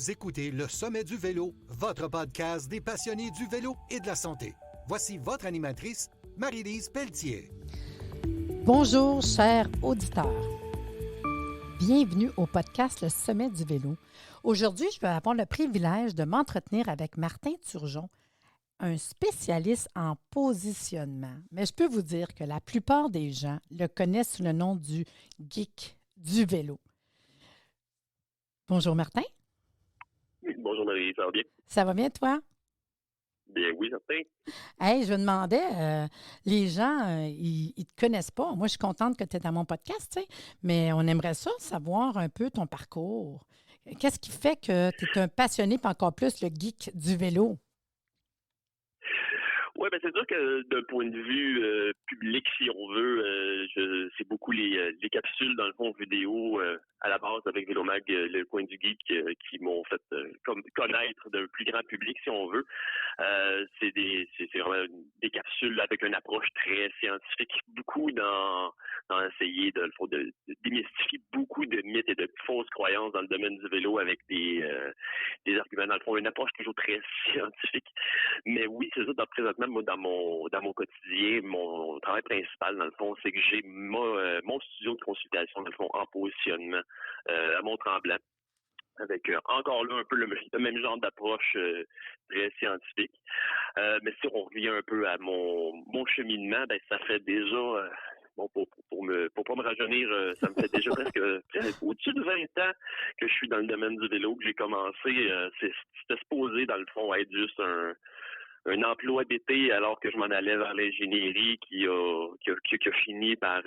Vous écoutez Le Sommet du vélo, votre podcast des passionnés du vélo et de la santé. Voici votre animatrice, Marie-Lise Pelletier. Bonjour, chers auditeurs. Bienvenue au podcast Le Sommet du vélo. Aujourd'hui, je vais avoir le privilège de m'entretenir avec Martin Turgeon, un spécialiste en positionnement. Mais je peux vous dire que la plupart des gens le connaissent sous le nom du geek du vélo. Bonjour, Martin. Bonjour Marie, ça va bien? Ça va bien, toi? Bien oui, certain. Hey, je me demandais, les gens, ils ne te connaissent pas. Moi, je suis contente que tu es dans mon podcast, tu sais, mais on aimerait ça, savoir un peu ton parcours. Qu'est-ce qui fait que tu es un passionné, puis encore plus le geek du vélo? Oui, ben c'est sûr que d'un point de vue public, si on veut, c'est beaucoup les capsules, dans le fond, vidéo à la base avec Vélomag, le coin du geek, qui m'ont fait connaître d'un plus grand public, si on veut. C'est vraiment des capsules avec une approche très scientifique, beaucoup dans essayer de démystifier beaucoup de mythes et de fausses croyances dans le domaine du vélo avec des arguments, dans le fond, une approche toujours très scientifique. Mais oui, c'est ça, présentement, moi, dans mon quotidien, mon travail principal, dans le fond, c'est que j'ai mon studio de consultation, dans le fond, en positionnement à Mont-Tremblant, avec encore là un peu le même genre d'approche très scientifique. Mais si on revient un peu à mon cheminement, ben ça fait déjà pour pas me rajeunir, ça me fait déjà presque au-dessus de 20 ans que je suis dans le domaine du vélo, que j'ai commencé, c'était supposé dans le fond être juste un emploi d'été alors que je m'en allais vers l'ingénierie qui a fini par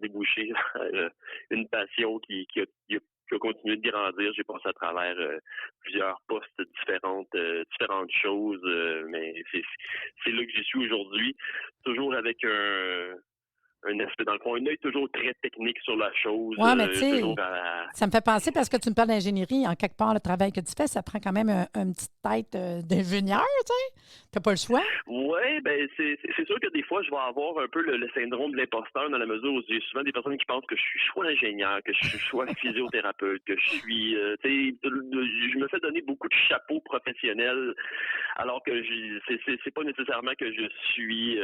déboucher vers une passion qui a continué de grandir. J'ai passé à travers plusieurs postes différentes choses, mais c'est là que j'y suis aujourd'hui, toujours avec un aspect, dans le fond, un œil toujours très technique sur la chose. Oui, mais tu sais, ça me fait penser, parce que tu me parles d'ingénierie, en quelque part, le travail que tu fais, ça prend quand même une petite tête d'ingénieur, tu sais. T'as pas le choix. Oui, ben c'est sûr que des fois, je vais avoir un peu le syndrome de l'imposteur, dans la mesure où j'ai souvent des personnes qui pensent que je suis soit ingénieur, que je suis soit physiothérapeute, que je suis, tu sais, je me fais donner beaucoup de chapeaux professionnels, alors que c'est pas nécessairement que je suis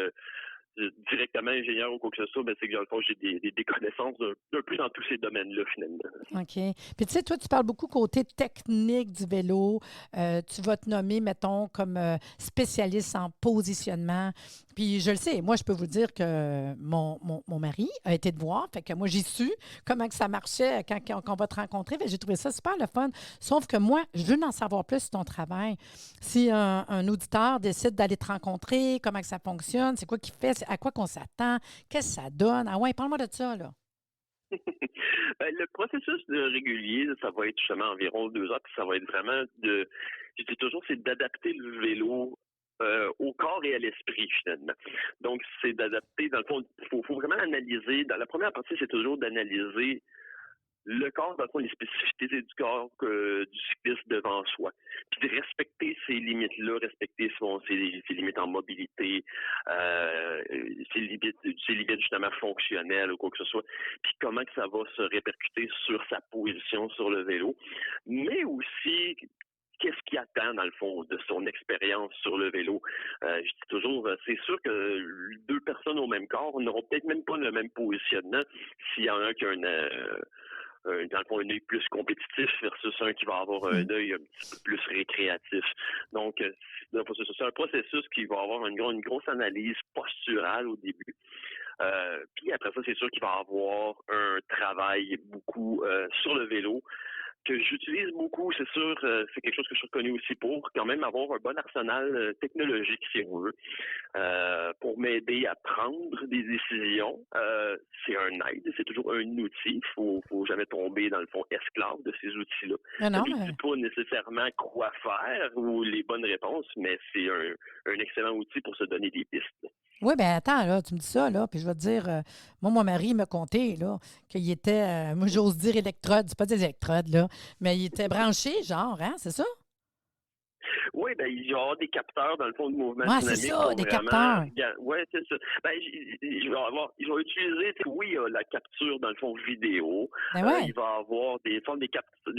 directement ingénieur ou quoi que ce soit, mais c'est que dans le fond, j'ai des connaissances un peu dans tous ces domaines-là, finalement. OK. Puis tu sais, toi, tu parles beaucoup côté technique du vélo. Tu vas te nommer, mettons, comme spécialiste en positionnement. Puis je le sais, moi, je peux vous dire que mon mari a été te voir. Fait que moi, j'ai su comment que ça marchait quand on va te rencontrer. Fait que j'ai trouvé ça super le fun. Sauf que moi, je veux en savoir plus sur ton travail. Si un auditeur décide d'aller te rencontrer, comment que ça fonctionne, c'est quoi qu'il fait, à quoi qu'on s'attend, qu'est-ce que ça donne. Ah ouais, parle-moi de ça, là. Le processus régulier, ça va être justement environ 2 heures, puis ça va être vraiment je dis toujours, c'est d'adapter le vélo au corps et à l'esprit, finalement. Donc, c'est d'adapter, dans le fond, faut vraiment analyser. Dans la première partie, c'est toujours d'analyser le corps, dans le fond, les spécificités du corps du cycliste devant soi. Puis de respecter ces limites-là, respecter ses limites en mobilité, ses limites justement fonctionnelles ou quoi que ce soit. Puis comment que ça va se répercuter sur sa position sur le vélo. Mais aussi, qu'est-ce qu'il attend, dans le fond, de son expérience sur le vélo? Je dis toujours, c'est sûr que 2 personnes au même corps n'auront peut-être même pas le même positionnement s'il y en a un qui a dans le fond, un œil plus compétitif versus un qui va avoir un œil un petit peu plus récréatif. Donc, c'est un processus qui va avoir une grosse analyse posturale au début. Puis après ça, c'est sûr qu'il va avoir un travail beaucoup sur le vélo que j'utilise beaucoup, c'est sûr, c'est quelque chose que je suis reconnu aussi pour quand même avoir un bon arsenal technologique, si on veut, pour m'aider à prendre des décisions. C'est un aide, c'est toujours un outil. Faut jamais tomber, dans le fond, esclave de ces outils-là. Ça ne dit pas nécessairement quoi faire ou les bonnes réponses, mais c'est un excellent outil pour se donner des pistes. Oui, bien attends, là, tu me dis ça, là, puis je vais te dire, moi, mon mari m'a conté, là, qu'il était, moi, j'ose dire électrode, c'est pas des électrodes, là, mais il était branché, genre, hein, c'est ça? Oui, ben, il va y avoir des capteurs dans le fond de mouvement Ouais, c'est dynamique ça, pour des vraiment. capteurs. Oui, c'est ça. Ben, je vais utiliser, oui, la capture dans le fond vidéo. Ben Il ouais. va avoir des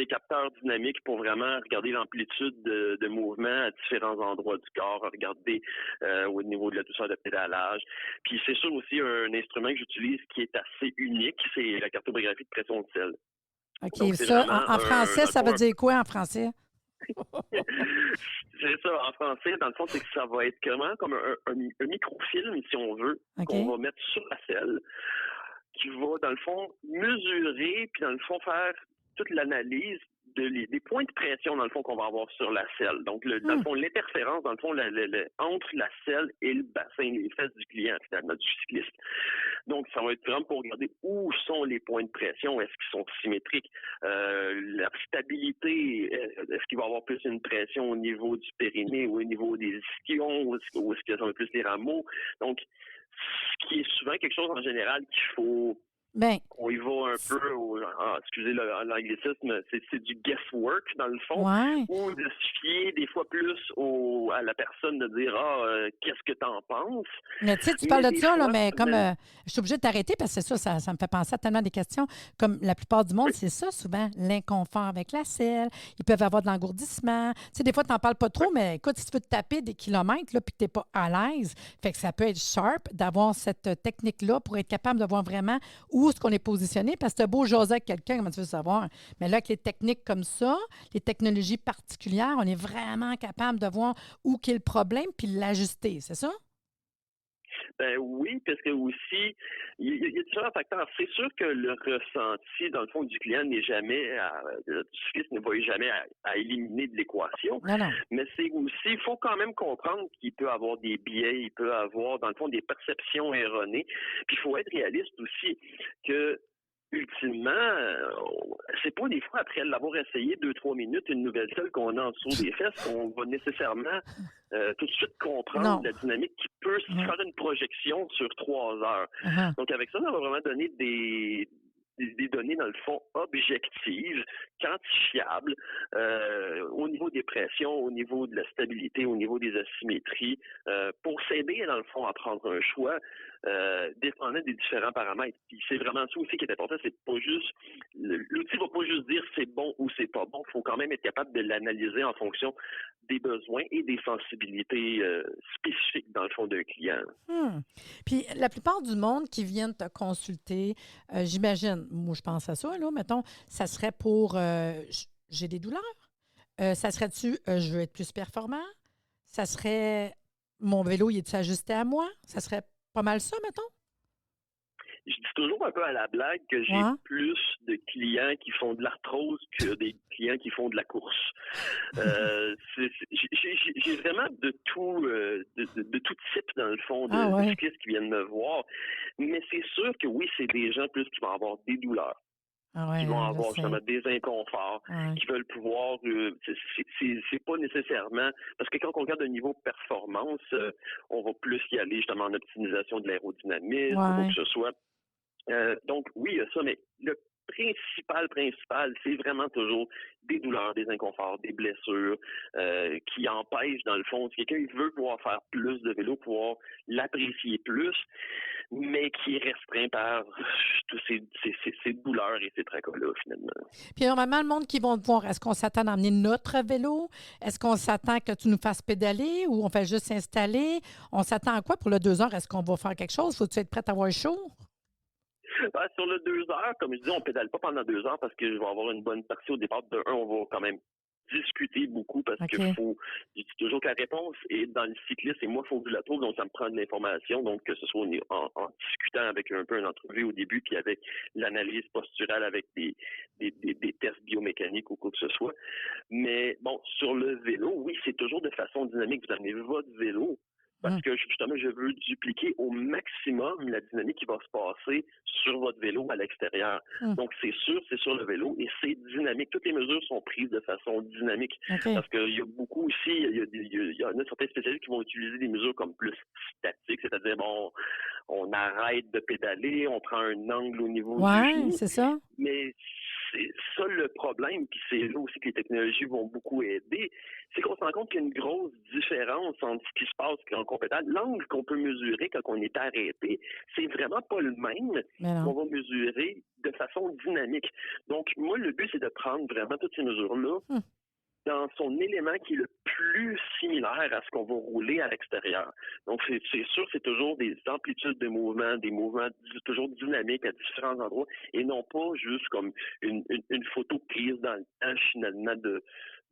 capteurs dynamiques pour vraiment regarder l'amplitude de mouvement à différents endroits du corps, regarder au niveau de la douceur de pédalage. Puis c'est sûr aussi un instrument que j'utilise qui est assez unique, c'est la cartographie de pression de sel. Donc OK, c'est ça, vraiment en français, dans le ça veut fond, dire quoi en français? c'est ça, en français, dans le fond, c'est que ça va être vraiment comme un microfilm, si on veut, qu'on OK. va mettre sur la selle, qui va, dans le fond, mesurer, puis dans le fond, faire toute l'analyse des points de pression, dans le fond, qu'on va avoir sur la selle. Donc, dans le fond, l'interférence, dans le fond, entre la selle et le bassin, les fesses du client, finalement, du cycliste. Donc, ça va être vraiment pour regarder où sont les points de pression, est-ce qu'ils sont symétriques, la stabilité, est-ce qu'il va y avoir plus une pression au niveau du périnée ou au niveau des ischions, ou est-ce que ça va plus les rameaux. Donc, ce qui est souvent quelque chose en général qu'il faut Ben, on y va un peu excusez l'anglicisme, c'est du guesswork dans le fond, ouais. ou de se fier des fois plus à la personne de dire qu'est-ce que t'en penses. Mais tu sais, tu Mais parles de des ça, là, fois, mais comme je suis obligée de t'arrêter parce que ça me fait penser à tellement des questions. Comme la plupart du monde, oui, c'est ça souvent, l'inconfort avec la selle. Ils peuvent avoir de l'engourdissement. Tu sais, des fois, tu n'en parles pas oui. trop, mais écoute, si tu veux te taper des kilomètres là, puis que tu n'es pas à l'aise, fait que ça peut être sharp d'avoir cette technique-là pour être capable de voir vraiment où est-ce qu'on est positionné. Parce que c'est beau jaser avec quelqu'un, comment tu veux savoir. Mais là, avec les techniques comme ça, les technologies particulières, on est vraiment capable de voir où est le problème puis l'ajuster, c'est ça? Ben oui, parce que aussi, il y a différents facteurs. C'est sûr que le ressenti, dans le fond, du client n'est jamais, du cycliste ne va jamais à éliminer de l'équation, Non, non. mais c'est aussi, il faut quand même comprendre qu'il peut avoir des biais, il peut avoir, dans le fond, des perceptions erronées. Puis il faut être réaliste aussi que ultimement, c'est pas des fois après l'avoir essayé 2-3 minutes une nouvelle selle qu'on a en dessous des fesses qu'on va nécessairement tout de suite comprendre Non. la dynamique qui peut se Mhm. faire une projection sur 3 heures. Mhm. Donc avec ça, on va vraiment donner des données, dans le fond, objectives, quantifiables, au niveau des pressions, au niveau de la stabilité, au niveau des asymétries, pour s'aider, dans le fond, à prendre un choix, dépendant des différents paramètres. Puis c'est vraiment ça aussi qui est important, c'est pas juste, l'outil va pas juste dire c'est bon ou c'est pas bon, il faut quand même être capable de l'analyser en fonction des besoins et des sensibilités spécifiques, dans le fond, d'un client. Hmm. Puis la plupart du monde qui viennent te consulter, j'imagine, moi je pense à ça, là, mettons, ça serait pour j'ai des douleurs. Ça serait-tu je veux être plus performant? Ça serait mon vélo, il est ajusté à moi? Ça serait pas mal ça, mettons? Je dis toujours un peu à la blague que j'ai Ouais. plus de clients qui font de l'arthrose que des clients qui font de la course. J'ai vraiment de tout, de tout type, dans le fond, Ah de ouais. cyclistes qui viennent me voir. Mais c'est sûr que oui, c'est des gens plus qui vont avoir des douleurs, Ah qui vont ouais, je avoir sais. justement des inconforts, Ouais. qui veulent pouvoir, c'est pas nécessairement, parce que quand on regarde le niveau de performance, on va plus y aller justement en optimisation de l'aérodynamisme ou quoi que Ouais. ce soit. Donc, oui, il y a ça, mais le principal, c'est vraiment toujours des douleurs, des inconforts, des blessures qui empêchent, dans le fond, si quelqu'un veut pouvoir faire plus de vélo, pouvoir l'apprécier plus, mais qui est restreint par tous ces douleurs et ces tracas-là, finalement. Puis normalement, le monde qui vont te voir, est-ce qu'on s'attend à emmener notre vélo? Est-ce qu'on s'attend que tu nous fasses pédaler ou on fait juste s'installer? On s'attend à quoi pour le 2 heures? Est-ce qu'on va faire quelque chose? Faut-tu être prête à avoir chaud? Sur le 2 heures, comme je dis, on pédale pas pendant 2 heures parce que je vais avoir une bonne partie au départ. De un, on va quand même discuter beaucoup parce que OK. je dis toujours que la réponse est dans le cycliste et moi, il faut que je la trouve, donc ça me prend de l'information. Donc, que ce soit en discutant avec un peu une entrevue au début, puis avec l'analyse posturale, avec des tests biomécaniques ou quoi que ce soit. Mais bon, sur le vélo, oui, c'est toujours de façon dynamique. Vous amenez votre vélo parce Hum, que justement, je veux dupliquer au maximum la dynamique qui va se passer sur votre vélo à l'extérieur. hum. Donc, c'est sûr, c'est sur le vélo et c'est dynamique. Toutes les mesures sont prises de façon dynamique OK. parce qu'il y a beaucoup aussi, il y en a certains spécialistes qui vont utiliser des mesures comme plus statiques, c'est-à-dire, bon, on arrête de pédaler, on prend un angle au niveau du Ouais, genou, c'est ça. mais c'est ça le problème, puis c'est là aussi que les technologies vont beaucoup aider, c'est qu'on se rend compte qu'il y a une grosse différence entre ce qui se passe quand on est l'angle qu'on peut mesurer quand on est arrêté, c'est vraiment pas le même qu'on va mesurer de façon dynamique. Donc, moi, le but, c'est de prendre vraiment toutes ces mesures-là dans son élément qui est le plus similaire à ce qu'on va rouler à l'extérieur. Donc, c'est sûr, c'est toujours des amplitudes de mouvement, des mouvements toujours dynamiques à différents endroits, et non pas juste comme une photo prise dans le temps, finalement,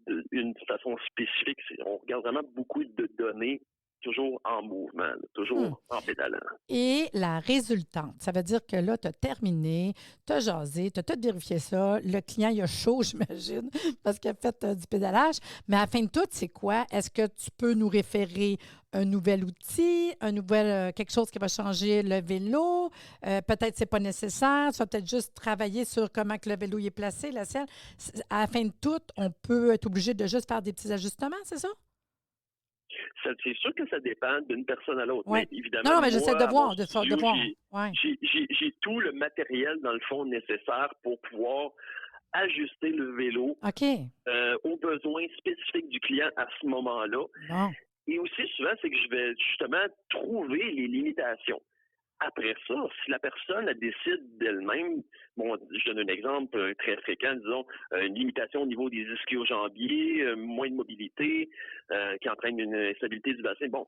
d'une façon spécifique. On regarde vraiment beaucoup de données toujours en mouvement, toujours en pédalant. Et la résultante, ça veut dire que là, tu as terminé, tu as jasé, tu as tout vérifié ça. Le client, il a chaud, j'imagine, parce qu'il a fait du pédalage. Mais à la fin de tout, c'est quoi? Est-ce que tu peux nous référer un nouvel outil, quelque chose qui va changer le vélo? Peut-être que ce n'est pas nécessaire. Tu vas peut-être juste travailler sur comment que le vélo y est placé, la selle. À la fin de tout, on peut être obligé de juste faire des petits ajustements, c'est ça? C'est sûr que ça dépend d'une personne à l'autre. Ouais. Mais évidemment, non, mais j'essaie de voir. Ouais. J'ai tout le matériel, dans le fond, nécessaire pour pouvoir ajuster le vélo aux besoins spécifiques du client à ce moment-là. Bon. Et aussi, souvent, c'est que je vais justement trouver les limitations. Après ça, si la personne elle décide d'elle-même, bon, je donne un exemple très fréquent, disons, une limitation au niveau des ischio-jambiers, moins de mobilité, qui entraîne une instabilité du bassin. Bon,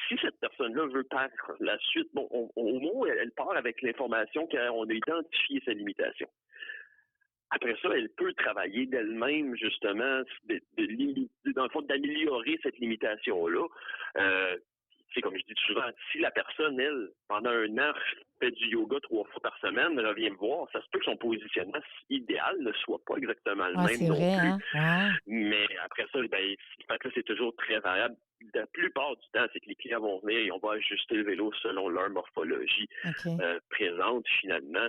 si cette personne-là veut par la suite, bon, au moins, elle part avec l'information qu'on a identifié sa limitation. Après ça, elle peut travailler d'elle-même, justement, dans le fond, d'améliorer cette limitation-là. C'est comme je dis souvent, si la personne, elle, pendant un an, fait du yoga 3 fois par semaine, elle vient me voir, ça se peut que son positionnement idéal ne soit pas exactement le même non plus. Hein? Ouais. Mais après ça, c'est toujours très variable. La plupart du temps, c'est que les clients vont venir et on va ajuster le vélo selon leur morphologie présente, finalement.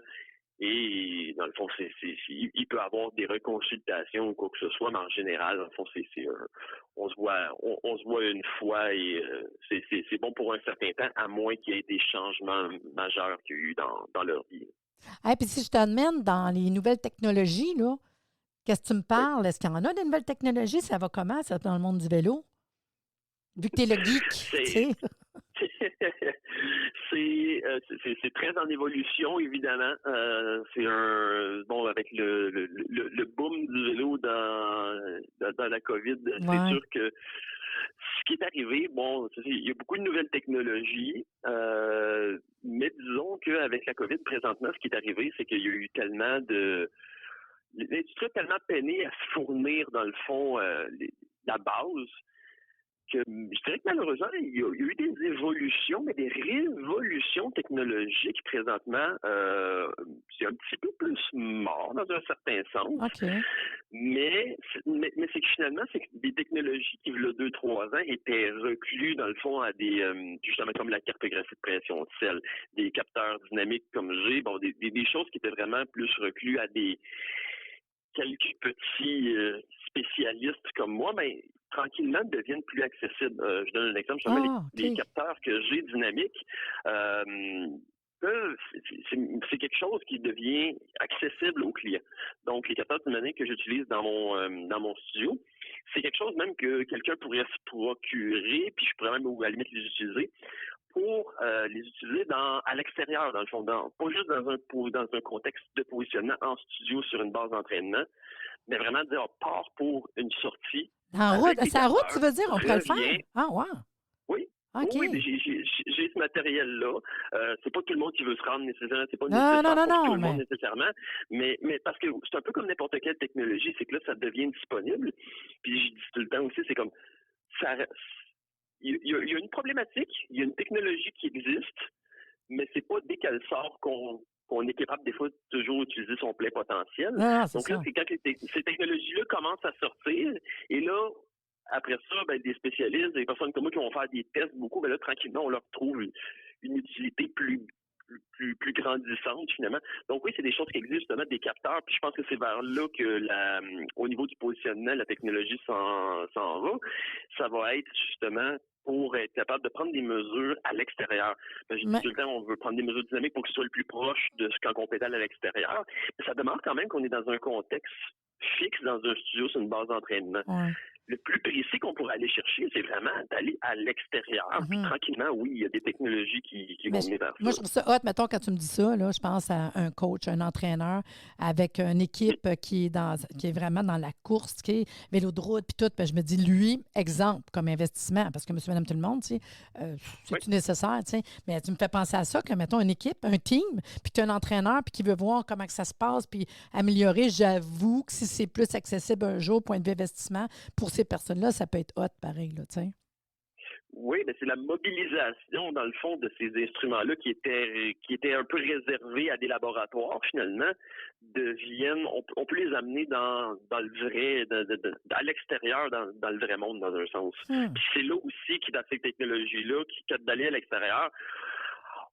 Et dans le fond, il peut y avoir des reconsultations ou quoi que ce soit, mais en général, dans le fond, on se voit une fois et c'est bon pour un certain temps, à moins qu'il y ait des changements majeurs qu'il y a eu dans leur vie. Hey, puis si je t'amène dans les nouvelles technologies, là, qu'est-ce que tu me parles? Oui. Est-ce qu'il y en a des nouvelles technologies? Ça va comment, ça, dans le monde du vélo? Vu que tu es le geek, tu sais. C'est très en évolution, évidemment. C'est avec le boom du vélo dans la COVID, c'est sûr que ce qui est arrivé, bon, il y a beaucoup de nouvelles technologies, mais disons qu'avec la COVID, présentement, ce qui est arrivé, c'est qu'il y a eu tellement l'industrie a tellement peiné à se fournir, dans le fond, la base, que je dirais que malheureusement, il y a eu des évolutions, mais des révolutions technologiques présentement. C'est un petit peu plus mort dans un certain sens. Mais c'est que finalement, c'est que des technologies qui, il y a 2-3 ans, étaient reclues, dans le fond, à des, justement comme la cartographie de pression de sel, des capteurs dynamiques comme j'ai, bon, des choses qui étaient vraiment plus reclues à des quelques petits spécialistes comme moi, mais tranquillement deviennent plus accessibles. Je donne un exemple. Les capteurs que j'ai dynamiques, c'est quelque chose qui devient accessible aux clients. Donc, les capteurs dynamiques que j'utilise dans mon studio, c'est quelque chose même que quelqu'un pourrait se procurer, puis je pourrais même à la limite les utiliser pour les utiliser à l'extérieur, dans le fond, pas juste dans un contexte de positionnement en studio sur une base d'entraînement, mais vraiment dire on part pour une sortie. En route, c'est en route, tu veux dire, on peut le faire? Ah, wow! Oui. Okay. Oui, mais j'ai ce matériel-là. C'est pas tout le monde qui veut se rendre nécessairement. C'est pas nécessaire pour tout le monde nécessairement. Mais parce que c'est un peu comme n'importe quelle technologie, c'est que là, ça devient disponible. Puis je dis tout le temps aussi, c'est comme ça. Il y a une problématique, il y a une technologie qui existe, mais c'est pas dès qu'elle sort qu'on est capable des fois de toujours utiliser son plein potentiel. Donc là, c'est quand ces technologies-là commencent à sortir, et là, après ça, des spécialistes, des personnes comme moi qui vont faire des tests beaucoup, là, tranquillement, on leur trouve une utilité plus grandissante, finalement. Donc oui, c'est des choses qui existent, justement, des capteurs, puis je pense que c'est vers là que au niveau du positionnement, la technologie s'en va. Ça va être, justement, pour être capable de prendre des mesures à l'extérieur. Je dis Mais, tout le temps, on veut prendre des mesures dynamiques pour que ce soit le plus proche de ce qu'on pédale à l'extérieur. Mais ça demande quand même qu'on est dans un contexte fixe dans un studio sur une base d'entraînement. ouais. Le plus précis qu'on pourrait aller chercher, c'est vraiment d'aller à l'extérieur. Puis Mhm. tranquillement, oui, il y a des technologies qui Mais vont venir vers moi, ça. je trouve ça hot. Mettons, quand tu me dis ça, là, je pense à un coach, un entraîneur avec une équipe qui est vraiment dans la course, qui est vélo de route, puis tout. Puis je me dis, lui, exemple, comme investissement, parce que monsieur, madame, tout le monde, tu sais, Oui. c'est-tu nécessaire, tu sais? Mais tu me fais penser à ça, que, mettons, une équipe, un team, puis tu as un entraîneur, puis qui veut voir comment que ça se passe, puis améliorer. J'avoue que si c'est plus accessible un jour, point de vue investissement, pour ces personnes-là, ça peut être hot, pareil, là, tu sais. Oui, mais c'est la mobilisation, dans le fond, de ces instruments-là qui étaient un peu réservés à des laboratoires, finalement, deviennent, on peut les amener dans le vrai, à l'extérieur, dans le vrai monde, dans un sens. Hmm. Puis c'est là aussi, dans ces technologies-là, d'aller à l'extérieur,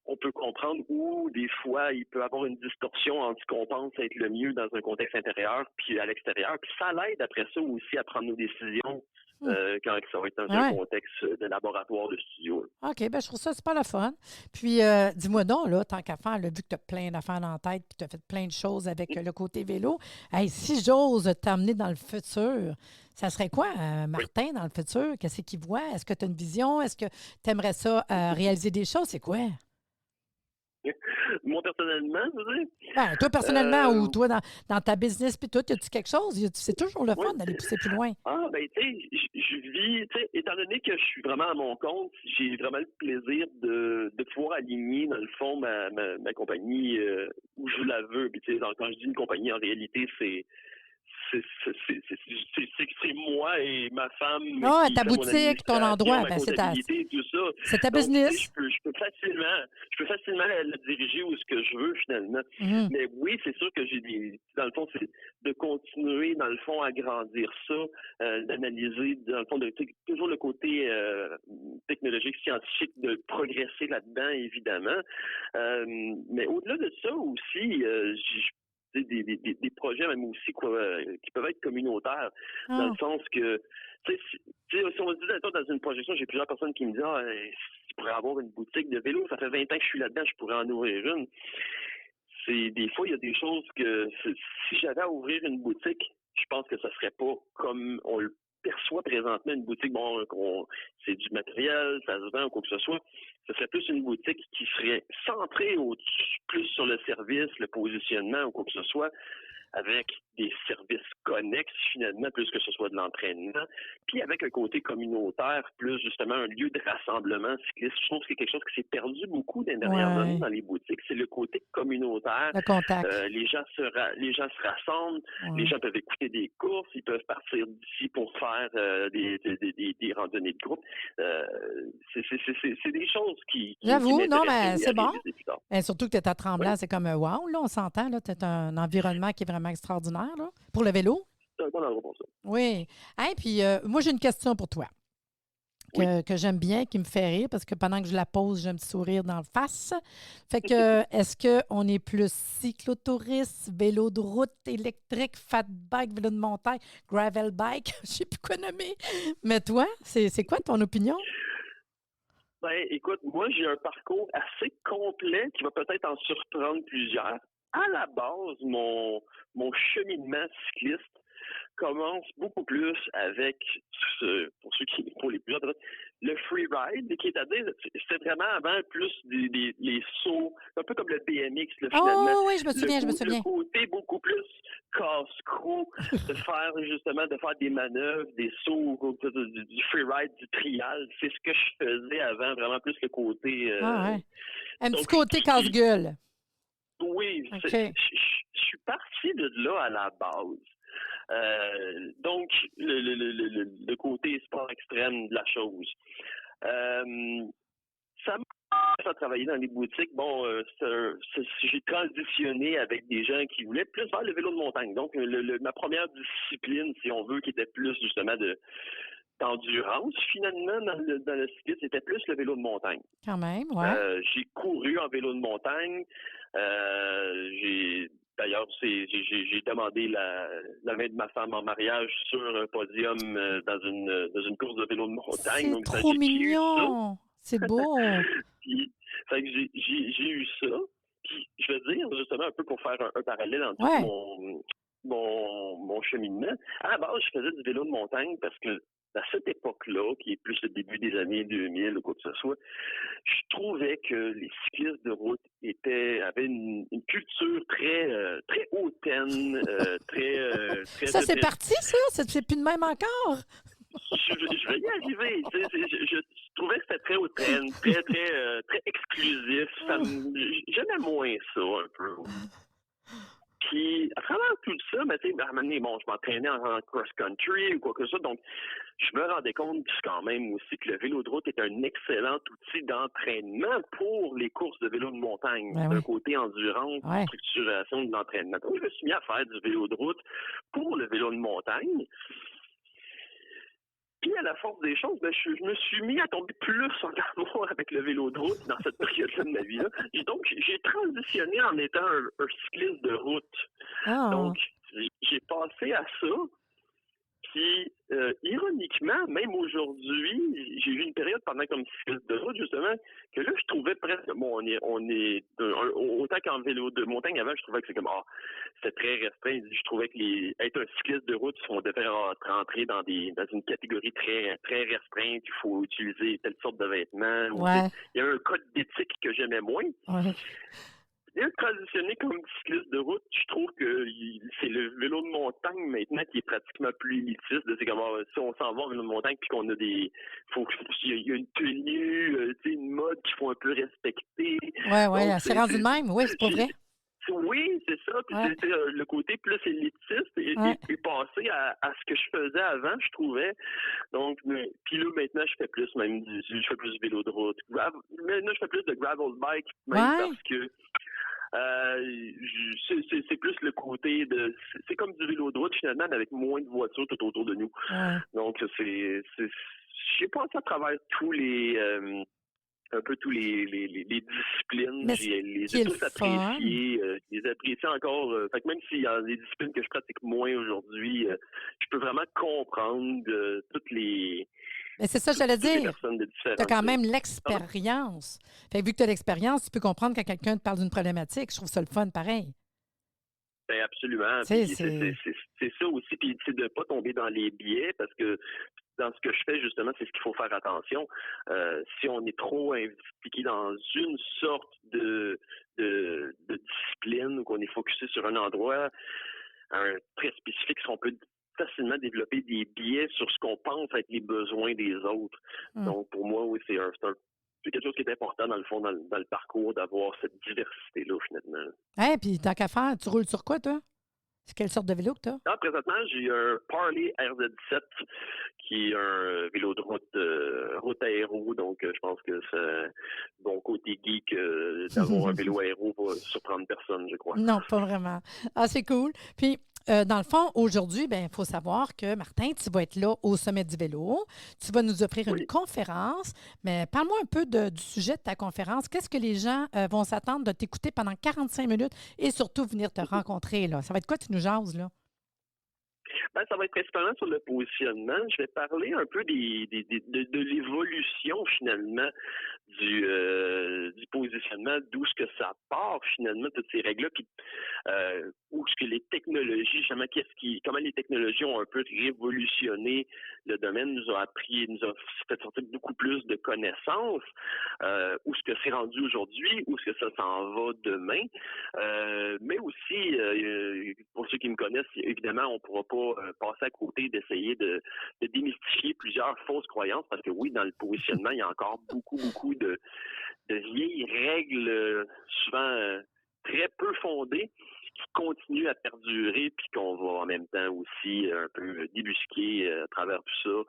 on peut comprendre où, des fois, il peut y avoir une distorsion entre ce qu'on pense être le mieux dans un contexte intérieur puis à l'extérieur. Puis ça l'aide, après ça, aussi à prendre nos décisions quand ça va être dans un Ouais. contexte de laboratoire, de studio. OK, ben je trouve ça super le fun. Puis, dis-moi donc, là, tant qu'à faire, là, vu que tu as plein d'affaires dans la tête puis tu as fait plein de choses avec le côté vélo, hey, si j'ose t'amener dans le futur, ça serait quoi, Martin, dans le futur? Qu'est-ce qu'il voit? Est-ce que tu as une vision? Est-ce que tu aimerais ça réaliser des choses? C'est quoi? Moi, personnellement, je veux dire, Ben, toi, personnellement, ou toi, dans ta business, puis tout, as-tu quelque chose? C'est toujours le ouais, fun d'aller pousser plus loin. ben, tu sais, je vis, tu sais, étant donné que je suis vraiment à mon compte, j'ai vraiment le plaisir de pouvoir aligner, dans le fond, ma compagnie où je la veux. Puis, tu sais, quand je dis une compagnie, en réalité, c'est moi et ma femme Ah, qui ta fait mon boutique, ton administration, endroit, ma ben, comptabilité, tout ça. c'est ta Donc, tu sais, business. je peux facilement la diriger où ce que je veux, finalement. Mhm. Mais oui, c'est sûr que dans le fond, c'est de continuer, dans le fond, à grandir ça, d'analyser, dans le fond, toujours le côté technologique, scientifique, de progresser là-dedans, évidemment. Mais au-delà de ça aussi, des projets même aussi qui peuvent être communautaires, dans le Ah, sens que, si on se dit dans une projection, j'ai plusieurs personnes qui me disent je pourrais avoir une boutique de vélo, ça fait 20 ans que je suis là-dedans, je pourrais en ouvrir une. Des fois, il y a des choses que si j'avais à ouvrir une boutique, je pense que ça serait pas comme on le perçoit présentement une boutique, c'est du matériel, ça se vend ou quoi que ce soit. Ce serait plus une boutique qui serait centrée plus sur le service, le positionnement ou quoi que ce soit, avec des services connexes, finalement, plus que ce soit de l'entraînement, puis avec un côté communautaire, plus justement un lieu de rassemblement cycliste. Je trouve que c'est quelque chose qui s'est perdu beaucoup dans les dernières années ouais, dans les boutiques, c'est le côté communautaire. le contact. Les gens se rassemblent, les Ouais. gens peuvent écouter des courses, ils peuvent partir d'ici pour faire des randonnées de groupe. C'est des choses qui J'avoue, non, m'intéressent mais oui, à c'est bon. réaliser plus tard. Et surtout que tu es à Tremblant, Oui, c'est comme wow, là, on s'entend, là. Tu un environnement qui est vraiment extraordinaire, là, pour le vélo. c'est un bon endroit pour ça. Oui. Hey, puis moi, j'ai une question pour toi Oui. que j'aime bien, qui me fait rire, parce que pendant que je la pose, j'ai un petit sourire dans le face. Fait que, est-ce qu'on est plus cyclotouriste, vélo de route électrique, fat bike, vélo de montagne, gravel bike, je sais plus quoi nommer. Mais toi, c'est quoi ton opinion? Ben, écoute, moi, j'ai un parcours assez complet qui va peut-être en surprendre plusieurs. À la base, mon cheminement cycliste commence beaucoup plus avec, pour les plus autres, le freeride, qui est à dire, c'est vraiment avant plus les sauts, un peu comme le BMX, là, finalement. Oh, oui, je me souviens, je me Le souviens. côté beaucoup plus casse-cou, de faire des manœuvres, des sauts, du freeride, du trial. C'est ce que je faisais avant, vraiment plus le côté. Ah, ouais. Un petit Donc, côté casse-gueule. oui, OK. je suis parti de là à la base. Donc, le côté sport extrême de la chose. Ça m'a fait à travailler dans les boutiques. Bon, j'ai transitionné avec des gens qui voulaient plus faire le vélo de montagne. Donc, ma première discipline, si on veut, qui était plus justement d'endurance, finalement, dans le cyclisme, c'était plus le vélo de montagne. Quand même, ouais. J'ai couru en vélo de montagne. D'ailleurs, d'ailleurs, j'ai demandé la main de ma femme en mariage sur un podium dans une course de vélo de montagne. C'est Donc, trop j'ai eu ça. mignon! C'est beau! Puis, fait que j'ai eu ça. Puis, je veux dire, justement, un peu pour faire un parallèle entre Ouais. mon cheminement. À la base, je faisais du vélo de montagne parce que à cette époque-là, qui est plus le début des années 2000 ou quoi que ce soit, je trouvais que les cyclistes de route avaient une culture très hautaine, très Ça, c'est parti, ça? C'est plus de même encore? je vais y arriver. Je trouvais que c'était très hautaine, très exclusif. J'aimais moins ça un peu. Puis, à travers tout ça, ben, tu sais, à un moment donné, bon, je m'entraînais en cross-country ou quoi que ce soit, donc je me rendais compte quand même aussi que le vélo de route est un excellent outil d'entraînement pour les courses de vélo de montagne, Ben d'un oui. côté endurance, Ouais. structuration de l'entraînement. Donc, je me suis mis à faire du vélo de route pour le vélo de montagne. Puis, à la force des choses, ben, je me suis mis à tomber plus en amour avec le vélo de route dans cette période-là de ma vie-là. Et donc, j'ai transitionné en étant un cycliste de route. Ah! Donc, j'ai passé à ça. Puis, ironiquement, même aujourd'hui, j'ai eu une période pendant comme cycliste de route, justement, que là, je trouvais presque, bon, autant qu'en vélo de montagne avant, je trouvais que c'était très restreint. Je trouvais que être un cycliste de route, on devait rentrer dans une catégorie très, très restreinte. Il faut utiliser telle sorte de vêtements. Ouais. Il y a un code d'éthique que j'aimais moins. Ouais. Bien transitionné comme cycliste de route, je trouve que c'est le vélo de montagne maintenant qui est pratiquement plus élitiste. C'est comme si on s'en va en vélo de montagne puis qu'on a il y a une tenue, une mode qu'il faut un peu respecter. Ouais, Donc, c'est rendu de même. Oui, c'est pas vrai. Oui, c'est ça. Puis Ouais. le côté plus élitiste est passé à ce que je faisais avant, je trouvais. Donc, puis là, maintenant, je fais plus du vélo de route. Maintenant, je fais plus de gravel bike, même Ouais. parce que c'est plus le côté c'est comme du vélo de route finalement, mais avec moins de voitures tout autour de nous. Ouais. Donc j'ai passé à travers un peu tous les disciplines, Mais j'ai les qui est ai le tous fun. appréciés, je les apprécie encore. Fait que même s'il y a des disciplines que je pratique moins aujourd'hui, je peux vraiment comprendre toutes les Mais c'est ça, j'allais dire. personnes de Tu as quand différentes. même l'expérience. Fait que vu que tu as l'expérience, tu peux comprendre quand quelqu'un te parle d'une problématique. Je trouve ça le fun, pareil. Ben absolument. Tu sais, Puis c'est... c'est ça aussi, puis c'est de pas tomber dans les biais, parce que dans ce que je fais, justement, c'est ce qu'il faut faire attention. Si on est trop impliqué dans une sorte de discipline ou qu'on est focusé sur un endroit très spécifique, on peut facilement développer des biais sur ce qu'on pense être les besoins des autres. Donc, pour moi, oui, c'est quelque chose qui est important, dans le fond, dans le parcours, d'avoir cette diversité-là, finalement. Hey, puis tant qu'à faire, tu roules sur quoi, toi? C'est quelle sorte de vélo que tu as? Là, présentement, j'ai un Parley RZ7 qui est un vélo de route aéro. Donc, je pense que c'est bon côté geek d'avoir un vélo aéro va surprendre personne, je crois. Non, pas vraiment. Ah, c'est cool. Puis, dans le fond, aujourd'hui, il faut savoir que, Martin, tu vas être là au Sommet du vélo. Tu vas nous offrir une conférence. Mais parle-moi un peu du sujet de ta conférence. Qu'est-ce que les gens vont s'attendre de t'écouter pendant 45 minutes et surtout venir te rencontrer, là? Ça va être quoi, tu nous jases, là? Ben, ça va être principalement sur le positionnement. Je vais parler un peu de l'évolution, finalement, du positionnement, d'où ce que ça part, finalement, toutes ces règles-là, puis où ce que les technologies, justement, comment les technologies ont un peu révolutionné le domaine, nous a fait sortir beaucoup plus de connaissances, où ce que c'est rendu aujourd'hui, où ce que ça s'en va demain, mais aussi, pour ceux qui me connaissent, évidemment, on ne pourra pas passer à côté d'essayer de démystifier plusieurs fausses croyances, parce que oui, dans le positionnement, il y a encore beaucoup de vieilles règles, souvent très peu fondées, qui continuent à perdurer, puis qu'on va en même temps aussi un peu débusquer à travers tout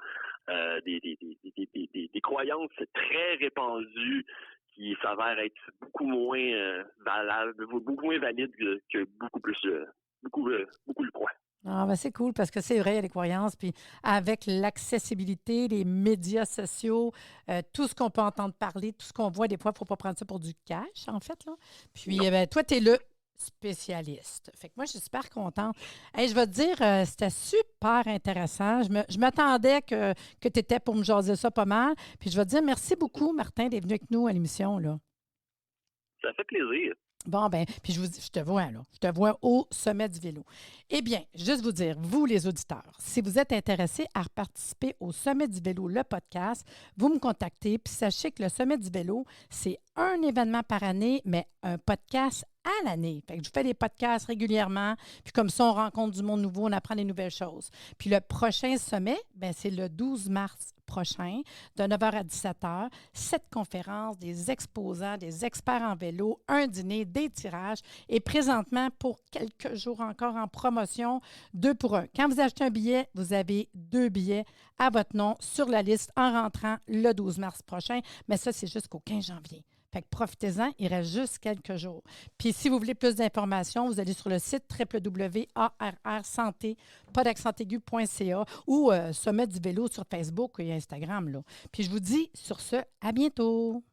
ça des croyances très répandues qui s'avèrent être beaucoup moins valables, beaucoup moins valides que beaucoup le croient. Ah, c'est cool parce que c'est vrai, il y a les croyances. Puis avec l'accessibilité, les médias sociaux, tout ce qu'on peut entendre parler, tout ce qu'on voit, des fois, il ne faut pas prendre ça pour du cash, en fait, là. Puis, toi, tu es spécialiste. Fait que moi, je suis super contente. Hey, je vais te dire, c'était super intéressant. Je m'attendais que tu étais pour me jaser ça pas mal. Puis je vais te dire merci beaucoup, Martin, d'être venu avec nous à l'émission, là. Ça fait plaisir. Bon, ben, puis je te vois, là. Je te vois au sommet du vélo. Eh bien, juste vous dire, vous, les auditeurs, si vous êtes intéressés à participer au sommet du vélo, le podcast, vous me contactez. Puis sachez que le sommet du vélo, c'est un événement par année, mais un podcast à l'année. Fait que je fais des podcasts régulièrement. Puis comme ça, on rencontre du monde nouveau, on apprend des nouvelles choses. Puis le prochain sommet, ben, c'est le 12 mars prochain, de 9h à 17h. 7 conférences, des exposants, des experts en vélo, un dîner, des tirages. Et présentement, pour quelques jours encore en promotion, 2 pour 1. Quand vous achetez un billet, vous avez 2 billets à votre nom sur la liste en rentrant le 12 mars prochain. Mais ça, c'est jusqu'au 15 janvier. Fait que profitez-en, il reste juste quelques jours. Puis si vous voulez plus d'informations, vous allez sur le site www.arrsanté.ca ou Sommet du vélo sur Facebook et Instagram. Là. Puis je vous dis sur ce, à bientôt.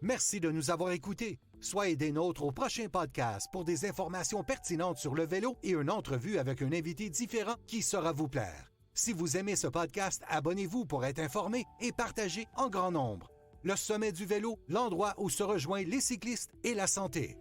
Merci de nous avoir écoutés. Soyez des nôtres au prochain podcast pour des informations pertinentes sur le vélo et une entrevue avec un invité différent qui saura vous plaire. Si vous aimez ce podcast, abonnez-vous pour être informé et partagez en grand nombre. Le Sommet du vélo, l'endroit où se rejoignent les cyclistes et la santé.